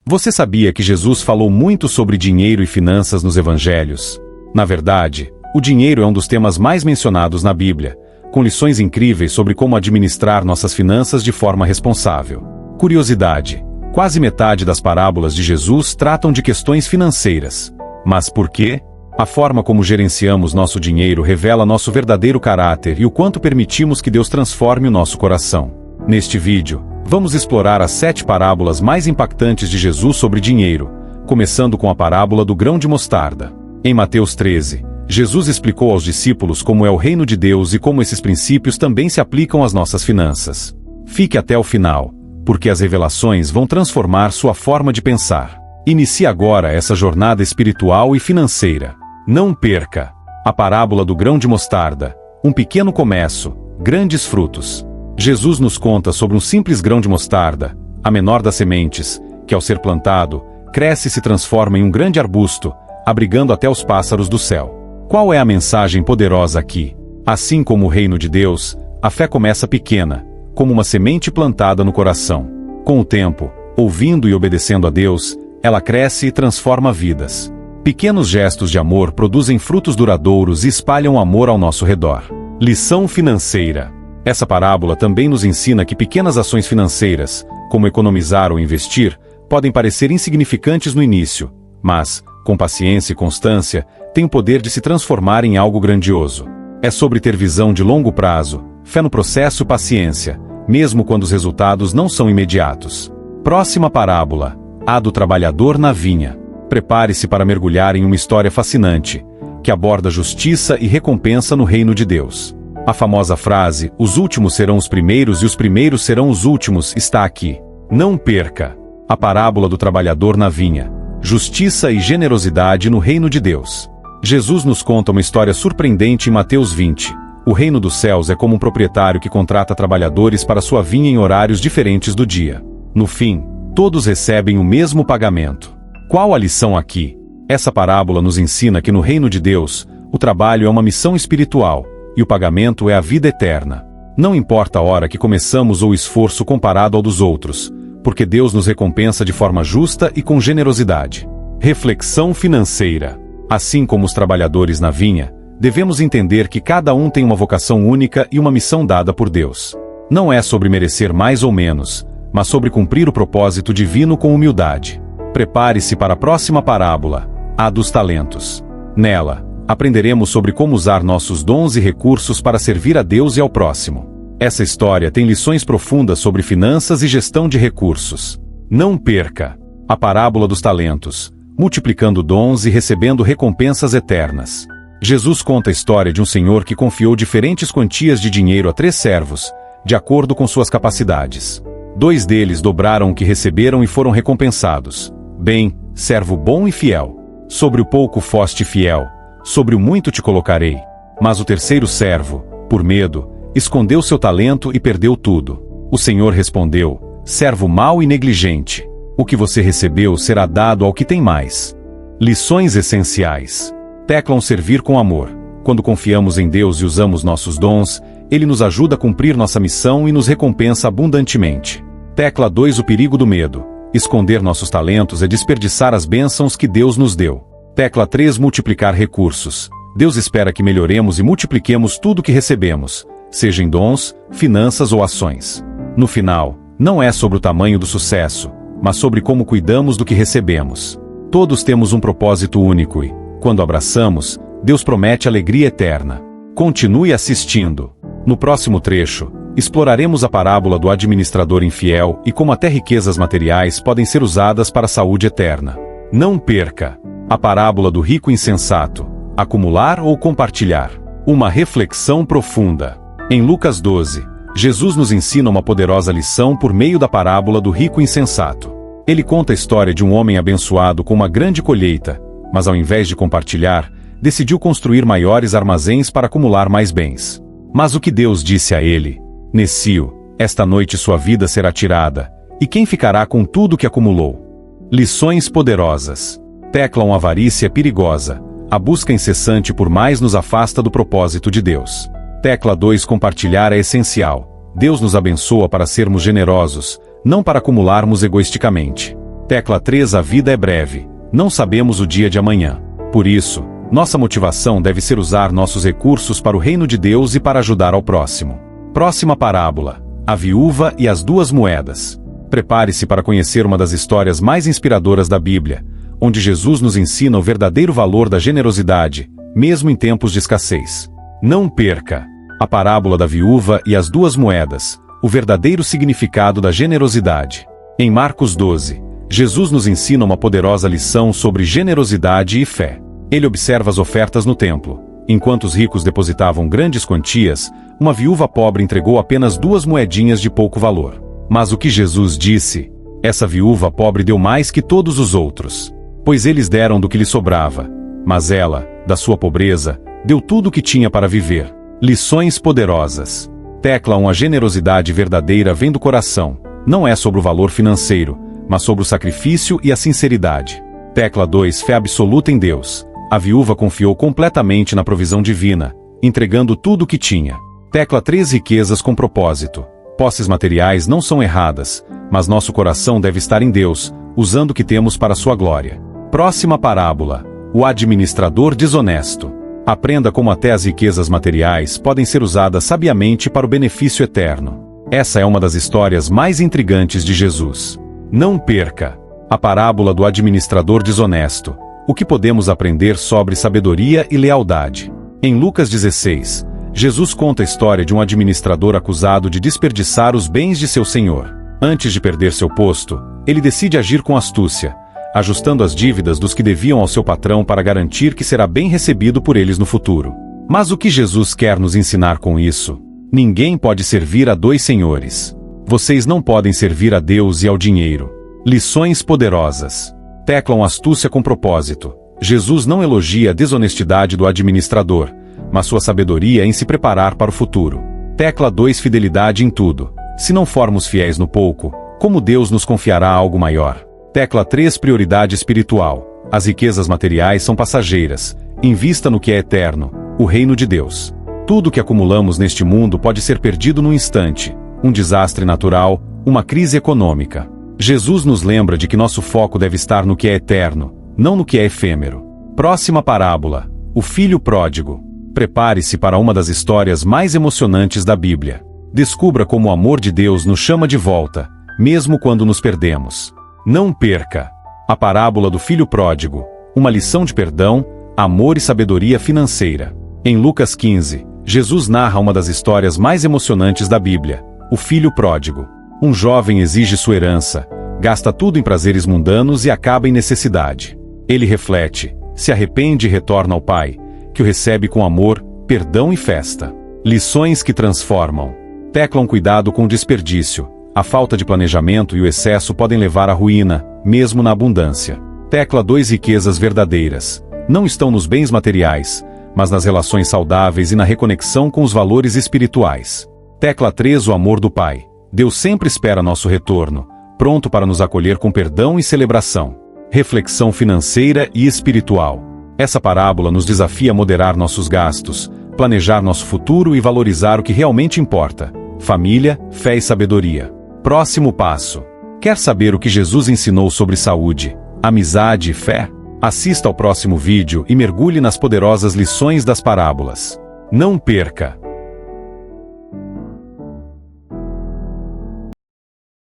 Você sabia que Jesus falou muito sobre dinheiro e finanças nos evangelhos? Na verdade, o dinheiro é um dos temas mais mencionados na Bíblia, com lições incríveis sobre como administrar nossas finanças de forma responsável. Curiosidade: quase metade das parábolas de Jesus tratam de questões financeiras. Mas por quê? A forma como gerenciamos nosso dinheiro revela nosso verdadeiro caráter e o quanto permitimos que Deus transforme o nosso coração. Neste vídeo, vamos explorar as 7 parábolas mais impactantes de Jesus sobre dinheiro, começando com a parábola do grão de mostarda. Em Mateus 13, Jesus explicou aos discípulos como é o reino de Deus e como esses princípios também se aplicam às nossas finanças. Fique até o final, porque as revelações vão transformar sua forma de pensar. Inicie agora essa jornada espiritual e financeira. Não perca! A parábola do grão de mostarda, um pequeno começo, grandes frutos. Jesus nos conta sobre um simples grão de mostarda, a menor das sementes, que ao ser plantado, cresce e se transforma em um grande arbusto, abrigando até os pássaros do céu. Qual é a mensagem poderosa aqui? Assim como o reino de Deus, a fé começa pequena, como uma semente plantada no coração. Com o tempo, ouvindo e obedecendo a Deus, ela cresce e transforma vidas. Pequenos gestos de amor produzem frutos duradouros e espalham amor ao nosso redor. Lição financeira. Essa parábola também nos ensina que pequenas ações financeiras, como economizar ou investir, podem parecer insignificantes no início, mas, com paciência e constância, têm o poder de se transformar em algo grandioso. É sobre ter visão de longo prazo, fé no processo e paciência, mesmo quando os resultados não são imediatos. Próxima parábola, a do trabalhador na vinha. Prepare-se para mergulhar em uma história fascinante, que aborda justiça e recompensa no reino de Deus. A famosa frase, os últimos serão os primeiros e os primeiros serão os últimos, está aqui. Não perca! A parábola do trabalhador na vinha. Justiça e generosidade no reino de Deus. Jesus nos conta uma história surpreendente em Mateus 20. O reino dos céus é como um proprietário que contrata trabalhadores para sua vinha em horários diferentes do dia. No fim, todos recebem o mesmo pagamento. Qual a lição aqui? Essa parábola nos ensina que no reino de Deus, o trabalho é uma missão espiritual, e o pagamento é a vida eterna. Não importa a hora que começamos ou o esforço comparado ao dos outros, porque Deus nos recompensa de forma justa e com generosidade. Reflexão financeira. Assim como os trabalhadores na vinha, devemos entender que cada um tem uma vocação única e uma missão dada por Deus. Não é sobre merecer mais ou menos, mas sobre cumprir o propósito divino com humildade. Prepare-se para a próxima parábola, a dos talentos. Nela, aprenderemos sobre como usar nossos dons e recursos para servir a Deus e ao próximo. Essa história tem lições profundas sobre finanças e gestão de recursos. Não perca! A parábola dos talentos, multiplicando dons e recebendo recompensas eternas. Jesus conta a história de um senhor que confiou diferentes quantias de dinheiro a 3 servos, de acordo com suas capacidades. 2 deles dobraram o que receberam e foram recompensados. Bem, servo bom e fiel. Sobre o pouco foste fiel, sobre o muito te colocarei. Mas o terceiro servo, por medo, escondeu seu talento e perdeu tudo. O Senhor respondeu: servo mau e negligente. O que você recebeu será dado ao que tem mais. Lições essenciais. Tecla 1: servir com amor. Quando confiamos em Deus e usamos nossos dons, Ele nos ajuda a cumprir nossa missão e nos recompensa abundantemente. Tecla 2: o perigo do medo. Esconder nossos talentos é desperdiçar as bênçãos que Deus nos deu. Tecla 3: multiplicar recursos. Deus espera que melhoremos e multipliquemos tudo que recebemos, seja em dons, finanças ou ações. No final, não é sobre o tamanho do sucesso, mas sobre como cuidamos do que recebemos. Todos temos um propósito único e, quando abraçamos, Deus promete alegria eterna. Continue assistindo. No próximo trecho, exploraremos a parábola do administrador infiel e como até riquezas materiais podem ser usadas para a saúde eterna. Não perca! A parábola do rico insensato. Acumular ou compartilhar? Uma reflexão profunda. Em Lucas 12, Jesus nos ensina uma poderosa lição por meio da parábola do rico insensato. Ele conta a história de um homem abençoado com uma grande colheita, mas ao invés de compartilhar, decidiu construir maiores armazéns para acumular mais bens. Mas o que Deus disse a ele? Nécio, esta noite sua vida será tirada, e quem ficará com tudo o que acumulou? Lições poderosas. Tecla 1: avarícia é perigosa. A busca incessante por mais nos afasta do propósito de Deus. Tecla 2: compartilhar é essencial. Deus nos abençoa para sermos generosos, não para acumularmos egoisticamente. Tecla 3. A vida é breve. Não sabemos o dia de amanhã. Por isso, nossa motivação deve ser usar nossos recursos para o reino de Deus e para ajudar ao próximo. Próxima parábola: a viúva e as duas moedas. Prepare-se para conhecer uma das histórias mais inspiradoras da Bíblia, onde Jesus nos ensina o verdadeiro valor da generosidade, mesmo em tempos de escassez. Não perca a parábola da viúva e as duas moedas, o verdadeiro significado da generosidade. Em Marcos 12, Jesus nos ensina uma poderosa lição sobre generosidade e fé. Ele observa as ofertas no templo. Enquanto os ricos depositavam grandes quantias, uma viúva pobre entregou apenas 2 moedinhas de pouco valor. Mas o que Jesus disse? Essa viúva pobre deu mais que todos os outros, pois eles deram do que lhe sobrava, mas ela, da sua pobreza, deu tudo o que tinha para viver. Lições poderosas. Tecla 1. A generosidade verdadeira vem do coração. Não é sobre o valor financeiro, mas sobre o sacrifício e a sinceridade. Tecla 2. Fé absoluta em Deus. A viúva confiou completamente na provisão divina, entregando tudo o que tinha. Tecla 3. Riquezas com propósito. Posses materiais não são erradas, mas nosso coração deve estar em Deus, usando o que temos para sua glória. Próxima parábola: o administrador desonesto. Aprenda como até as riquezas materiais podem ser usadas sabiamente para o benefício eterno. Essa é uma das histórias mais intrigantes de Jesus. Não perca a parábola do administrador desonesto. O que podemos aprender sobre sabedoria e lealdade? Em Lucas 16, Jesus conta a história de um administrador acusado de desperdiçar os bens de seu senhor. Antes de perder seu posto, ele decide agir com astúcia, ajustando as dívidas dos que deviam ao seu patrão para garantir que será bem recebido por eles no futuro. Mas o que Jesus quer nos ensinar com isso? Ninguém pode servir a 2 senhores. Vocês não podem servir a Deus e ao dinheiro. Lições poderosas. Tecla 1. Astúcia com propósito. Jesus não elogia a desonestidade do administrador, mas sua sabedoria em se preparar para o futuro. Tecla 2. Fidelidade em tudo. Se não formos fiéis no pouco, como Deus nos confiará algo maior? Tecla 3. Prioridade espiritual. As riquezas materiais são passageiras. Invista no que é eterno, o reino de Deus. Tudo que acumulamos neste mundo pode ser perdido num instante. Um desastre natural, uma crise econômica. Jesus nos lembra de que nosso foco deve estar no que é eterno, não no que é efêmero. Próxima parábola: o filho pródigo. Prepare-se para uma das histórias mais emocionantes da Bíblia. Descubra como o amor de Deus nos chama de volta, mesmo quando nos perdemos. Não perca a parábola do filho pródigo, uma lição de perdão, amor e sabedoria financeira. Em Lucas 15, Jesus narra uma das histórias mais emocionantes da Bíblia: o filho pródigo. Um jovem exige sua herança, gasta tudo em prazeres mundanos e acaba em necessidade. Ele reflete, se arrepende e retorna ao pai, que o recebe com amor, perdão e festa. Lições que transformam. Tecla 1. Cuidado com o desperdício. A falta de planejamento e o excesso podem levar à ruína, mesmo na abundância. Tecla 2. Riquezas verdadeiras. Não estão nos bens materiais, mas nas relações saudáveis e na reconexão com os valores espirituais. Tecla 3. O amor do Pai. Deus sempre espera nosso retorno, pronto para nos acolher com perdão e celebração. Reflexão financeira e espiritual. Essa parábola nos desafia a moderar nossos gastos, planejar nosso futuro e valorizar o que realmente importa: família, fé e sabedoria. Próximo passo. Quer saber o que Jesus ensinou sobre saúde, amizade e fé? Assista ao próximo vídeo e mergulhe nas poderosas lições das parábolas. Não perca